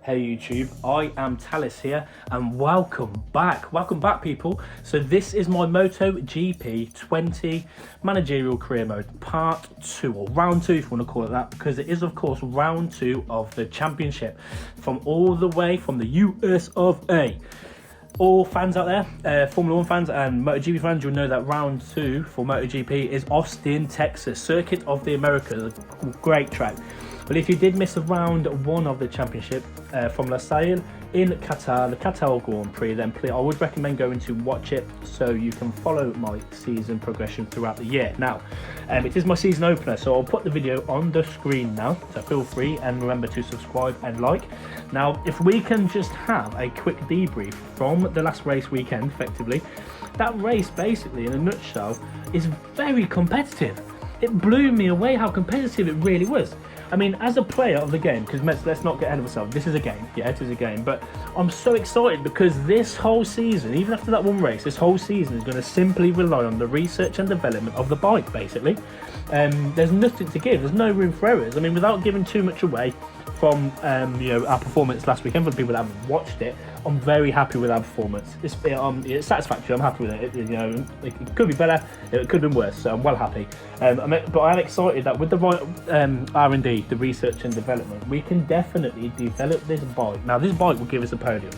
Hey YouTube, I am Talis here and welcome back people. So this is my Moto GP 20 managerial career mode part 2 or round 2 if you want to call it that, because it is of course round 2 of the championship from all the way from the US of A. All fans out there, Formula 1 fans and MotoGP fans, you'll know that round 2 for MotoGP is Austin, Texas, Circuit of the Americas, a great track. But if you did miss a round 1 of the championship from Losail in Qatar, the Qatar Grand Prix, then I would recommend going to watch it so you can follow my season progression throughout the year. Now, it is my season opener, so I'll put the video on the screen now, so feel free and remember to subscribe and like. Now, if we can just have a quick debrief from the last race weekend, effectively, that race basically in a nutshell is very competitive. It blew me away how competitive it really was. I mean, as a player of the game, because let's not get ahead of ourselves, this is a game, yeah, it is a game, but I'm so excited because this whole season, even after that one race, this whole season is going to simply rely on the research and development of the bike, basically. There's nothing to give, there's no room for errors. I mean, without giving too much away from our performance last weekend, for the people that haven't watched it, I'm very happy with our performance. It's satisfactory. I'm happy with it. It could be better. It could have been worse. So I'm well happy. But I'm excited that with the right R&D, the research and development, we can definitely develop this bike. Now, this bike will give us a podium.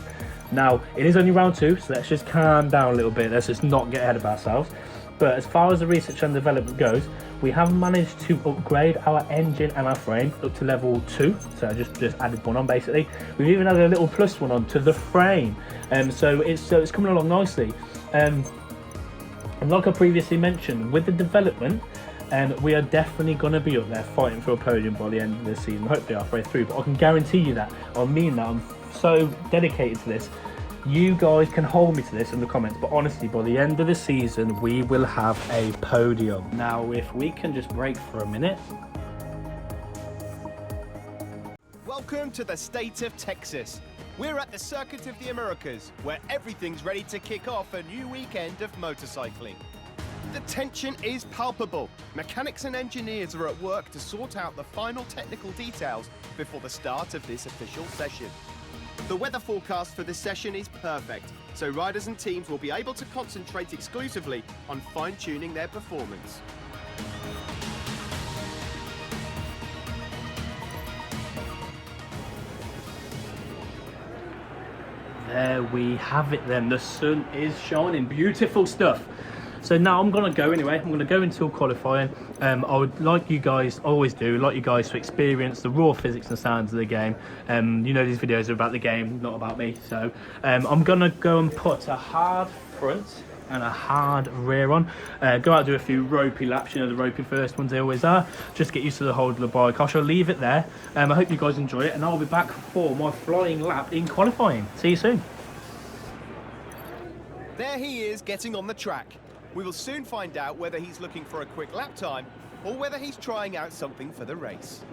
Now, it is only round 2, so let's just calm down a little bit. Let's just not get ahead of ourselves. But as far as the research and development goes, we have managed to upgrade our engine and our frame up to level 2. So I just added one on basically. We've even added a little plus one on to the frame. So it's coming along nicely. And like I previously mentioned, with the development, we are definitely going to be up there fighting for a podium by the end of this season, hopefully halfway through. But I can guarantee you that, I mean that, I'm so dedicated to this. You guys can hold me to this in the comments, but honestly, by the end of the season, we will have a podium. Now, if we can just break for a minute. Welcome to the state of Texas. We're at the Circuit of the Americas, where everything's ready to kick off a new weekend of motorcycling. The tension is palpable. Mechanics and engineers are at work to sort out the final technical details before the start of this official session. The weather forecast for this session is perfect, so riders and teams will be able to concentrate exclusively on fine-tuning their performance. There we have it then, the sun is shining, beautiful stuff. So now I'm going to go anyway, I'm going to go into qualifying. I would like you guys, always do, like you guys to experience the raw physics and sounds of the game. You know these videos are about the game, not about me. So I'm going to go and put a hard front and a hard rear on. Go out and do a few ropey laps, you know the ropey first ones they always are. Just get used to the hold of the bike. I shall leave it there. I hope you guys enjoy it and I'll be back for my flying lap in qualifying. See you soon. There he is getting on the track. We will soon find out whether he's looking for a quick lap time or whether he's trying out something for the race.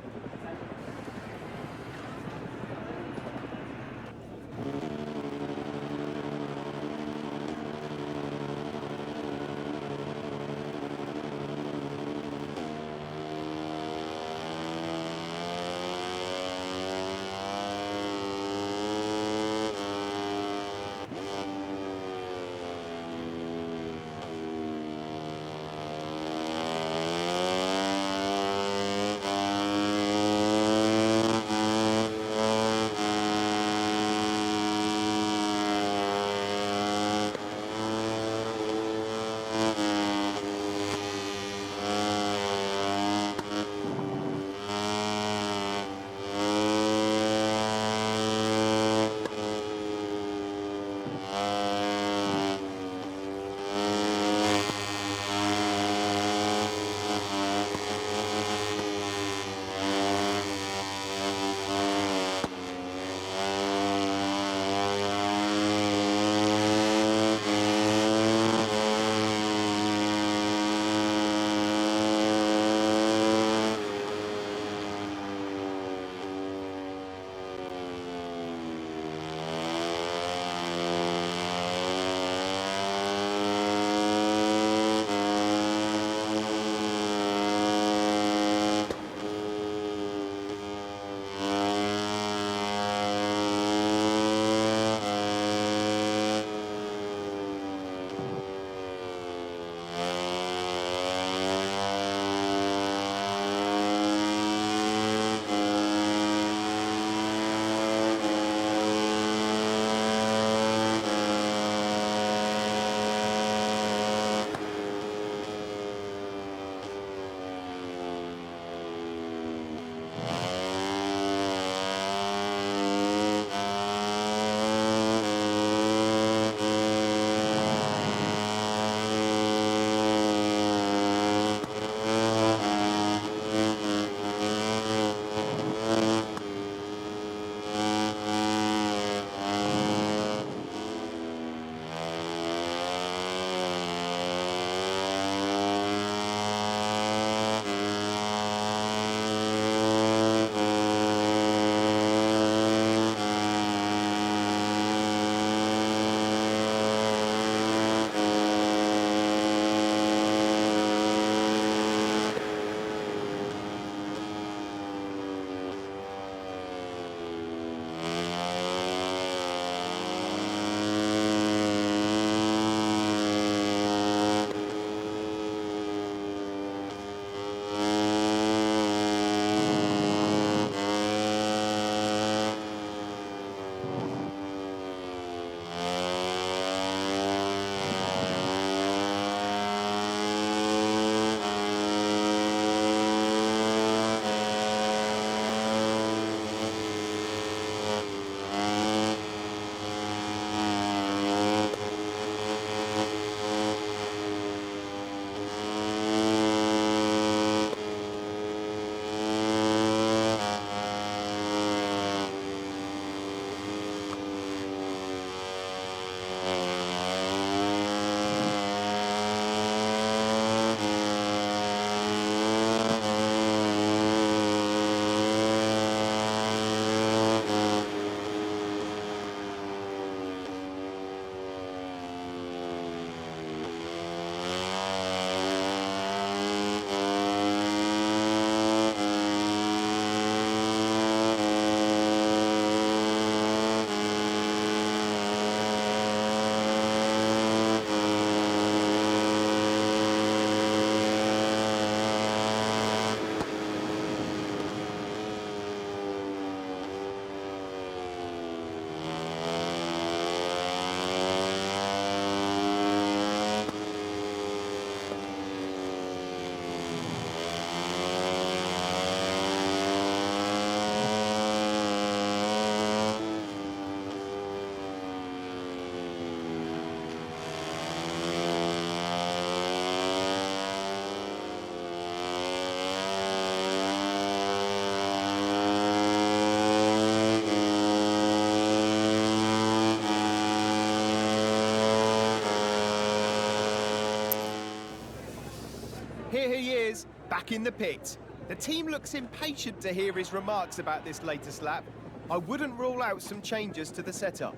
back in the pit. The team looks impatient to hear his remarks about this latest lap. I wouldn't rule out some changes to the setup.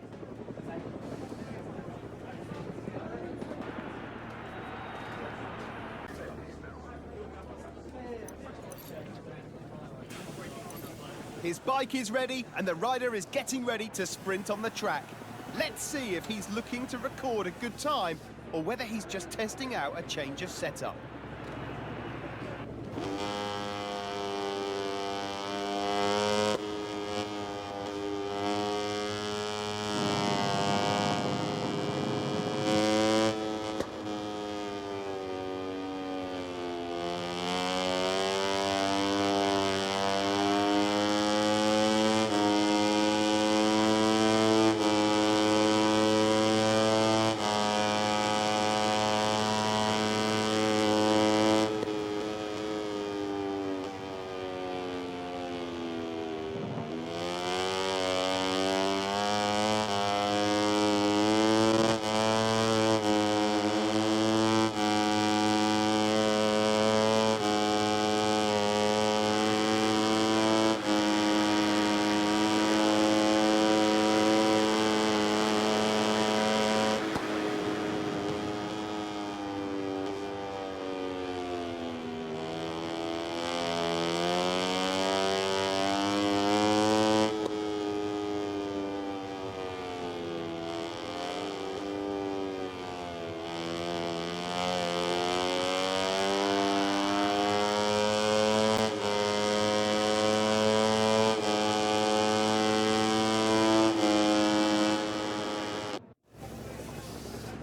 His bike is ready and the rider is getting ready to sprint on the track. Let's see if he's looking to record a good time or whether he's just testing out a change of setup.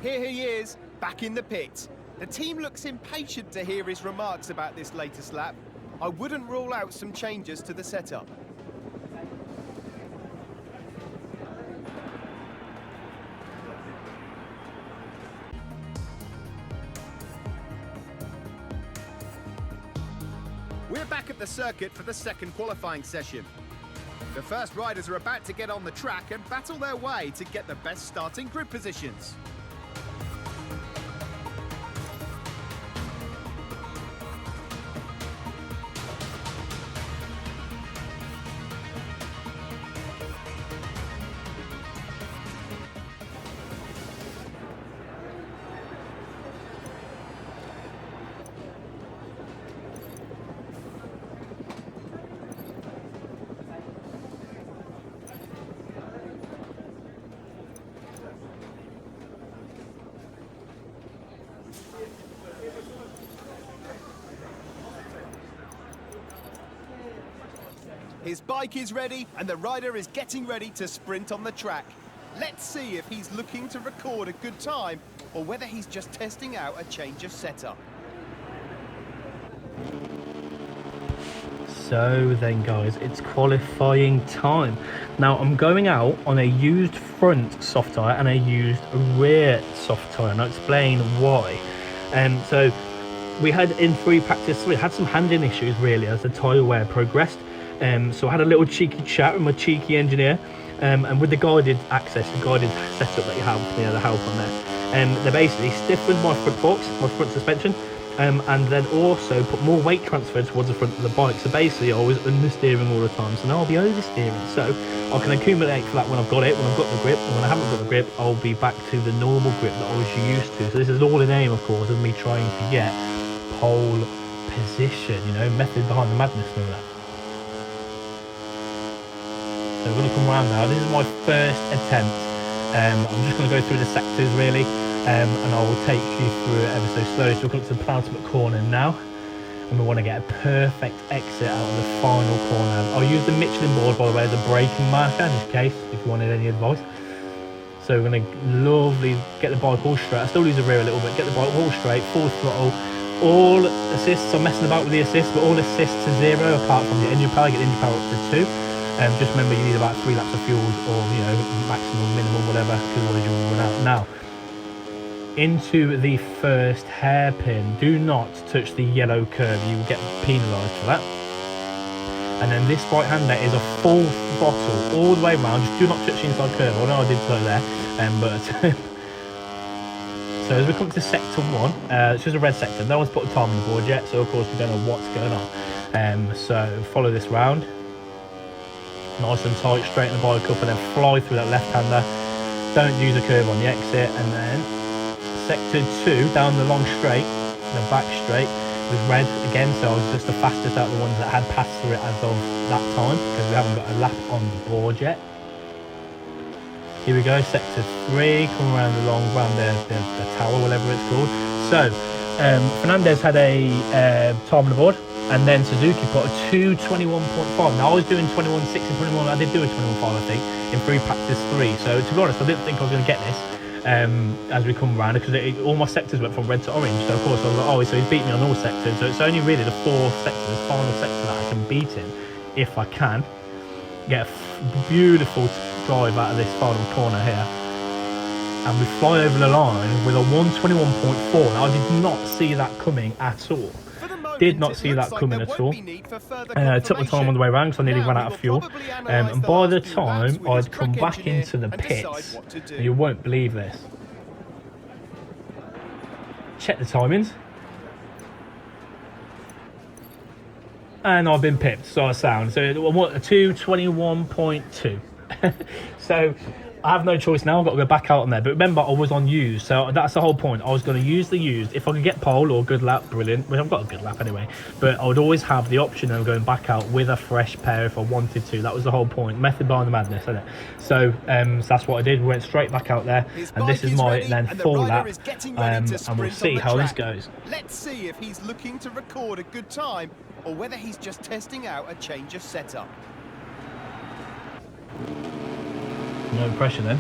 Here he is, back in the pit. The team looks impatient to hear his remarks about this latest lap. I wouldn't rule out some changes to the setup. We're back at the circuit for the second qualifying session. The first riders are about to get on the track and battle their way to get the best starting grid positions. His bike is ready and the rider is getting ready to sprint on the track. Let's see if he's looking to record a good time or whether he's just testing out a change of setup. So then guys, it's qualifying time. Now I'm going out on a used front soft tyre and a used rear soft tyre, and I'll explain why. So we had in free practice, we had some handling issues really as the tyre wear progressed. So I had a little cheeky chat with my cheeky engineer, and with the guided access, the guided setup that you have, you know, the help on there, they basically stiffened my front forks, my front suspension, and then also put more weight transfer towards the front of the bike. So basically I was understeering all the time, so now I'll be oversteering, so I can accumulate for that when I've got it, when I've got the grip, and when I haven't got the grip I'll be back to the normal grip that I was used to. So this is all in aim, of course, of me trying to get pole position, you know, method behind the madness and all that. So we're going to come around now. This is my first attempt. I'm just going to go through the sectors really, and I will take you through it ever so slowly. So we're coming to the penultimate corner now, and we want to get a perfect exit out of the final corner. I'll use the Michelin board, by the way, as a braking marker in this case, if you wanted any advice. So we're going to lovely get the bike all straight. I still lose the rear a little bit. Get the bike all straight, full throttle. All assists, I'm messing about with the assists, but all assists to 0 apart from the engine power. Get the engine power up to 2. Just remember you need about 3 laps of fuel, or you know, maximum, minimum, whatever, because otherwise you'll run out. Now, into the first hairpin. Do not touch the yellow curve. You will get penalised for that. And then this right-hander is a full throttle all the way around. Just do not touch the inside curve. I know I did so there, but So as we come to sector 1, it's just a red sector. No one's put a time on the board yet, so of course we don't know what's going on. So follow this round. Nice and tight, straighten the bike up and then fly through that left-hander. Don't use the curve on the exit, and then sector 2 down the long straight, the back straight was red again, so I was just the fastest out of the ones that had passed through it as of that time, because we haven't got a lap on the board yet. Here we go, sector 3, come around along the tower, whatever it's called. So Fernandez had a time on the board, and then Suzuki put a 2:21.5. Now I was doing 21.6 and 21. I did do a 21.5, I think, in free practice 3. So to be honest, I didn't think I was going to get this as we come around, because all my sectors went from red to orange. So of course I was like, oh, so he's beat me on all sectors. So it's only really the 4 sectors, the final sector, that I can beat him if I can get a beautiful drive out of this final corner here. And we fly over the line with a 1:21.4. Now I did not see that coming at all. Did not see that coming at all. Took my time on the way around because I nearly ran out of fuel. And by the time I'd come back into the pits, you won't believe this. Check the timings. And I've been pipped, so I sound. So I want a 2:21.2. So I have no choice now. I've got to go back out on there. But remember, I was on used, so that's the whole point. I was going to use the used. If I could get pole or good lap, brilliant. Well, I've got a good lap anyway. But I would always have the option of going back out with a fresh pair if I wanted to. That was the whole point. Method behind the madness, isn't it? So, so that's what I did. We went straight back out there, and this is my then full lap. And we'll see how this goes. Let's see if he's looking to record a good time, or whether he's just testing out a change of setup. No pressure then.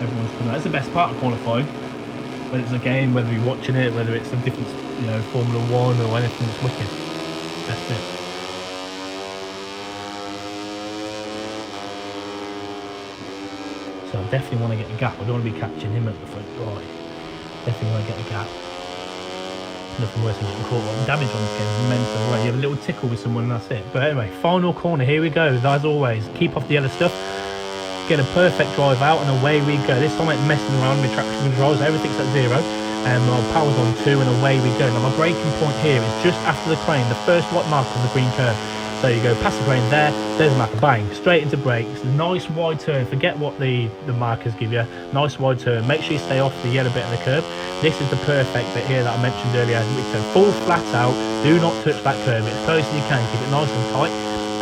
Everyone's coming out. That's the best part of qualifying. Whether it's a game, whether you're watching it, whether it's a different, Formula 1 or anything, that's wicked. Best bit. So I definitely want to get a gap. I don't want to be catching him at the front right. Definitely want to get a gap. Nothing worse than getting caught. Damage on this game is mental, right? You have a little tickle with someone and that's it. But anyway, final corner, here we go. As always, keep off the other stuff. Get a perfect drive out and away we go. This time I'm messing around with traction controls, everything's at 0, and my power's on 2, and away we go. Now my braking point here is just after the crane, the first white mark on the green curve. So you go past the crane there's a marker, bang, straight into brakes. Nice wide turn, forget what the markers give you. Nice wide turn, make sure you stay off the yellow bit of the curb. This is the perfect bit here that I mentioned earlier. We turn full flat out, do not touch that curb, it's close as you can, keep it nice and tight.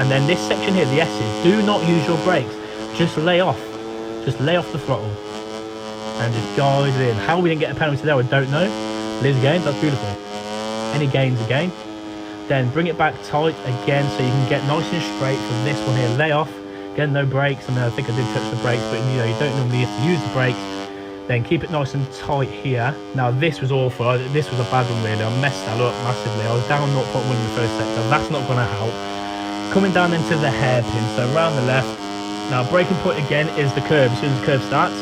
And then this section here, the S's, do not use your brakes. Just lay off the throttle and just guide it in. How we didn't get a penalty there, I don't know. Liz gains, that's beautiful. Any gains again. Then bring it back tight again so you can get nice and straight from this one here. Lay off, again no brakes. I mean, I think I did touch the brakes, but you don't normally have to use the brakes. Then keep it nice and tight here. Now this was awful, this was a bad one really. I messed that up massively. I was down 0.1 in the first sector, that's not going to help. Coming down into the hairpin, so around the left. Now braking point again is the curve, as soon as the curve starts.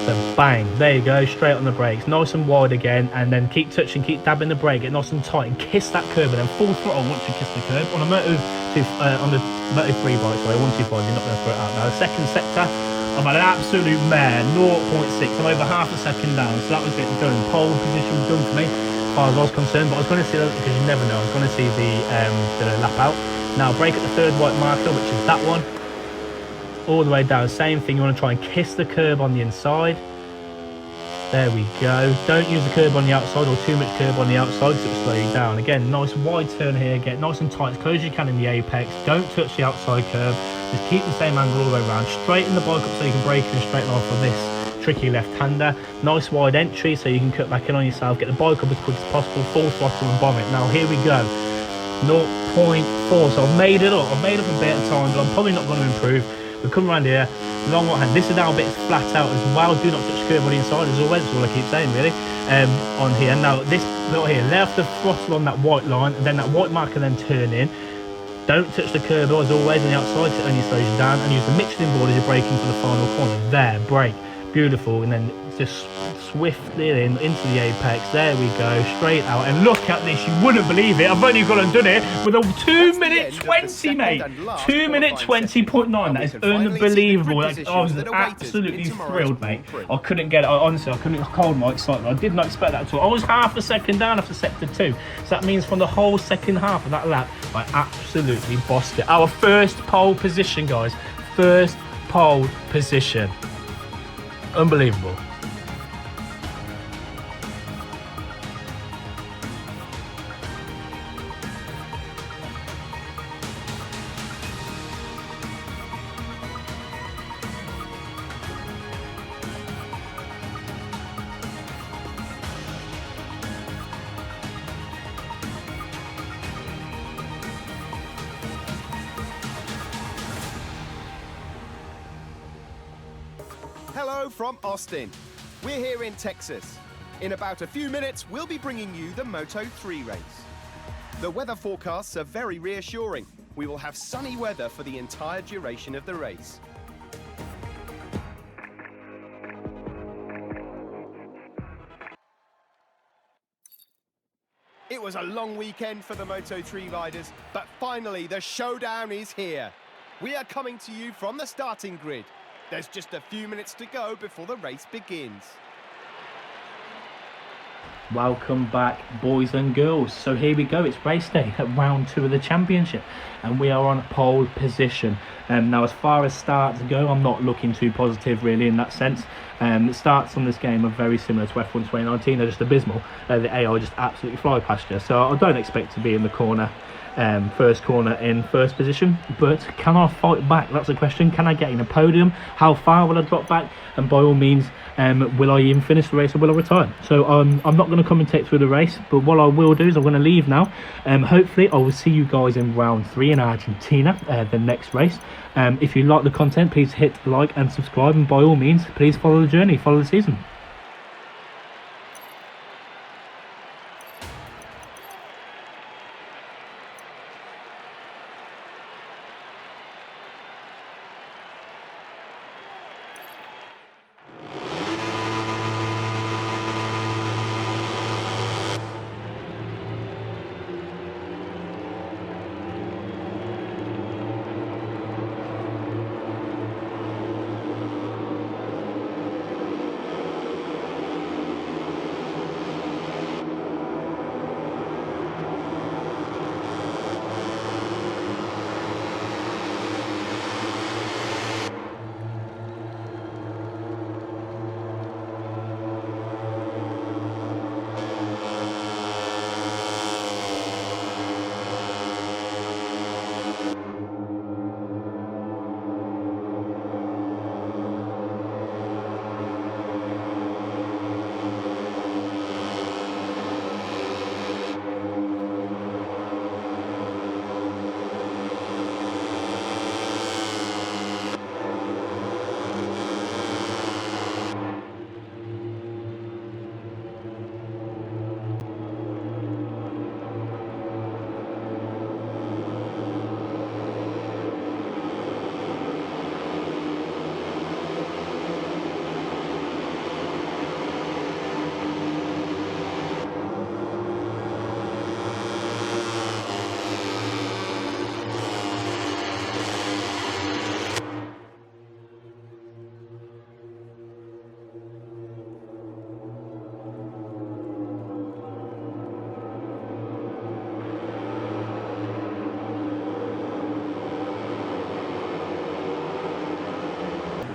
So bang, there you go, straight on the brakes, nice and wide again, and then keep touching, keep dabbing the brake, get nice and tight, and kiss that curve, and then full throttle once you kiss the curve. On a on the Moto 3 bike, sorry, 125, you're not going to throw it out. Now the second sector, I'm at an absolute mare, 0.6, I'm over half a second down, so that was it done. Pole position was done for me, as far as I was concerned, but I was going to see that, because you never know, I was going to see the lap out. Now brake at the third white marker, which is that one. All the way down, same thing, you want to try and kiss the curb on the inside. There we go. Don't use the curb on the outside or too much curb on the outside because it'll slow you down. Again, nice wide turn here, get nice and tight as close as you can in the apex. Don't touch the outside curb, just keep the same angle all the way around. Straighten the bike up so you can brake in a straight line for this tricky left-hander. Nice wide entry so you can cut back in on yourself, get the bike up as quick as possible, full throttle and bomb it. Now here we go. 0.4, so I've made it up a bit of time, but I'm probably not going to improve. We come around here, long right hand. This is now a bit flat out as well. Do not touch the curb on the inside as always. That's all I keep saying really. On here now, this little here, lay off the throttle on that white line, and then that white marker, then turn in. Don't touch the curb as always on the outside, so it only slows you down. And use the Michelin board as you're braking for the final corner. There, brake. Beautiful, and then just swiftly into the apex. There we go, straight out. And look at this, you wouldn't believe it. I've only gone and done it with a 2-minute 20, mate. 2-minute 20.9. That is unbelievable. Like, I was absolutely thrilled, mate. I couldn't get it. Honestly, I couldn't hold my excitement. I did not expect that at all. I was half a second down after sector 2. So that means from the whole second half of that lap, I absolutely bossed it. Our first pole position, guys. First pole position. Unbelievable. Hello from Austin. We're here in Texas. In about a few minutes, we'll be bringing you the Moto 3 race. The weather forecasts are very reassuring. We will have sunny weather for the entire duration of the race. It was a long weekend for the Moto 3 riders, but finally the showdown is here. We are coming to you from the starting grid. There's just a few minutes to go before the race begins. Welcome back, boys and girls. So here we go, it's race day at round 2 of the championship, and we are on pole position. Now, as far as starts go, I'm not looking too positive really in that sense. The starts on this game are very similar to F1 2019, they're just abysmal. The AI just absolutely fly past you, so I don't expect to be in the corner. First corner in first position, but can I fight back? That's the question. Can I get in a podium? How far will I drop back? And by all means, will I even finish the race or will I retire? So I'm not going to commentate through the race, but what I will do is I'm going to leave now. Hopefully I will see you guys in round 3 in Argentina, the next race. If you like the content, please hit like and subscribe, and by all means, please follow the journey, follow the season.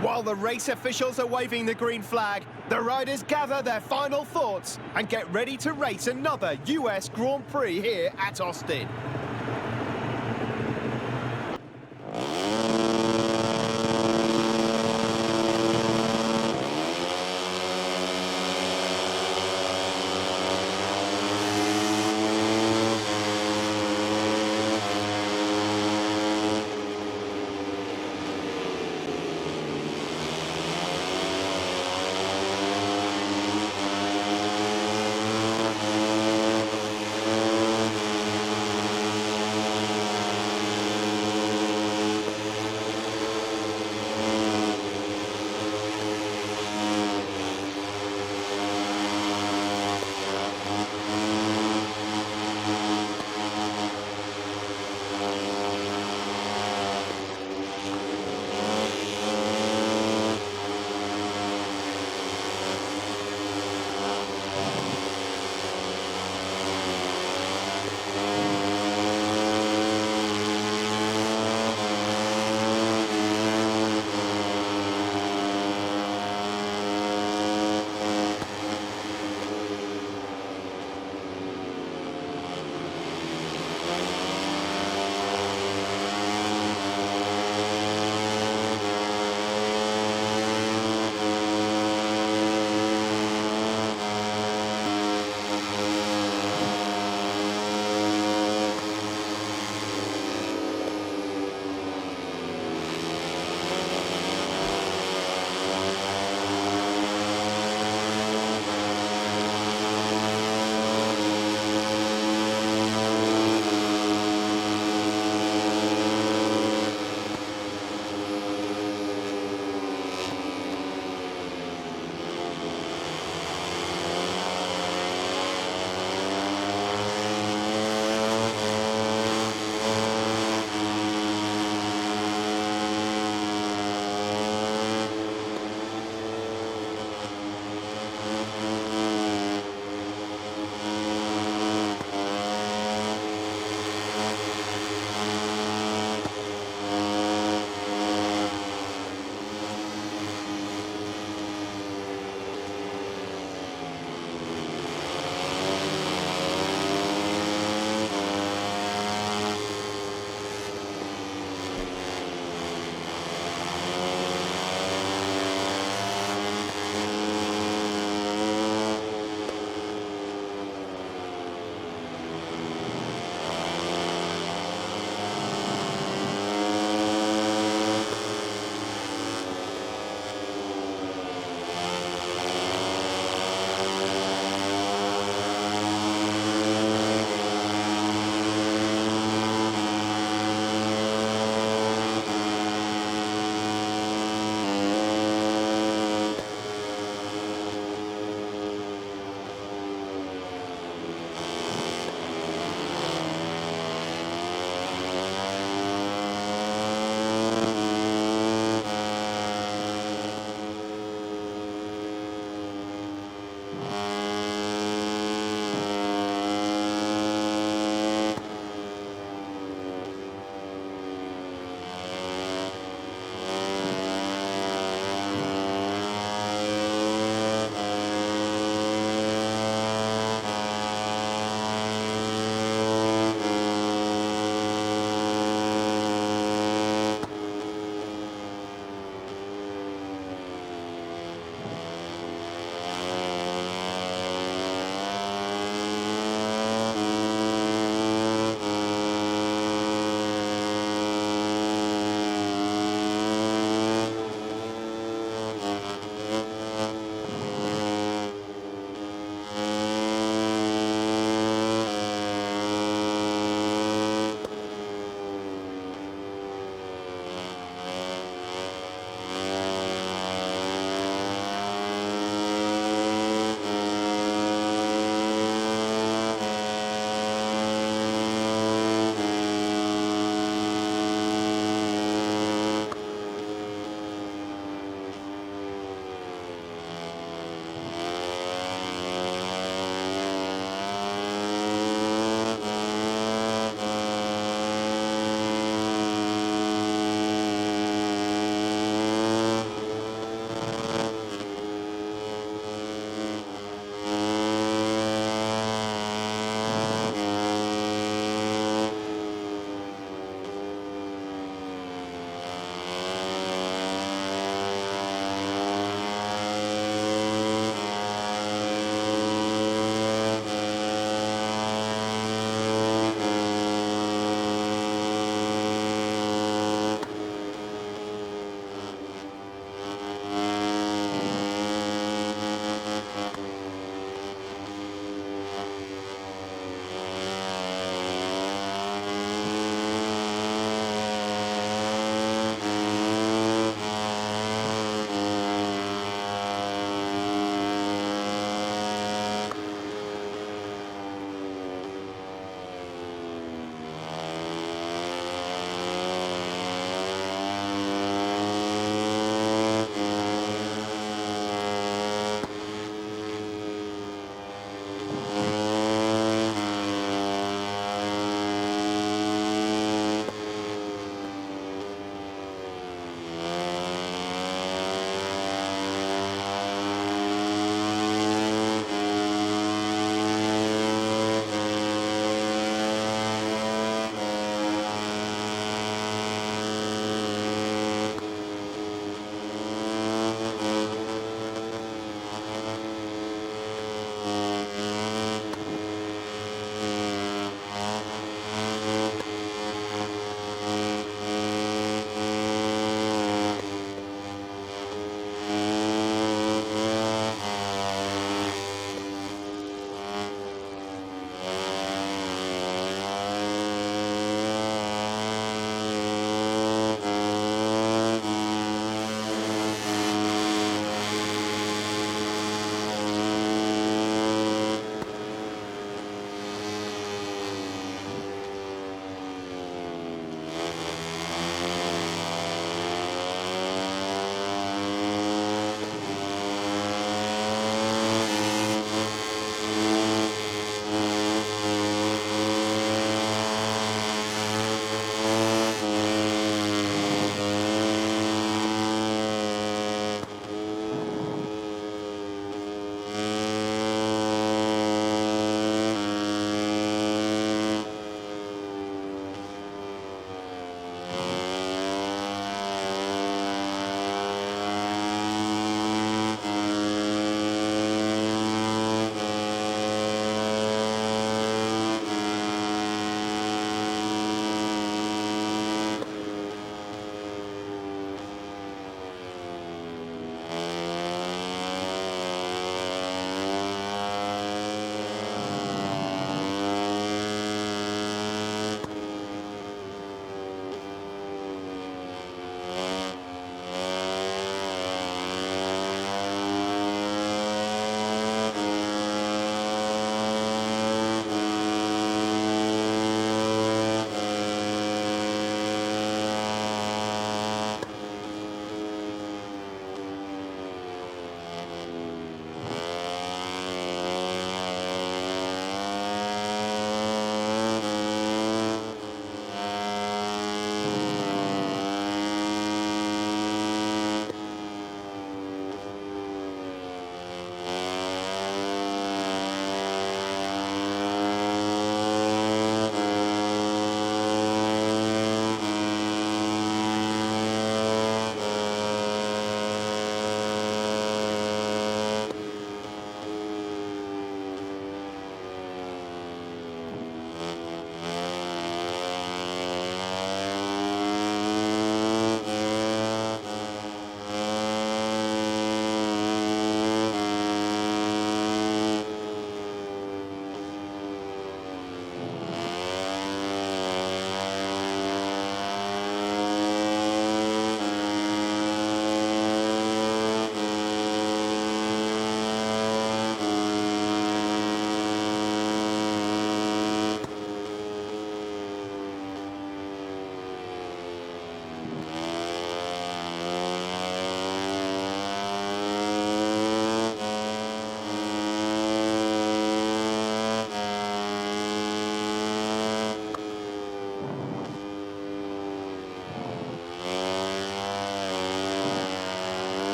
While the race officials are waving the green flag, the riders gather their final thoughts and get ready to race another US Grand Prix here at Austin.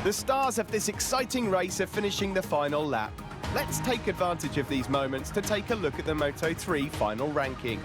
The stars of this exciting race are finishing the final lap. Let's take advantage of these moments to take a look at the Moto3 final ranking.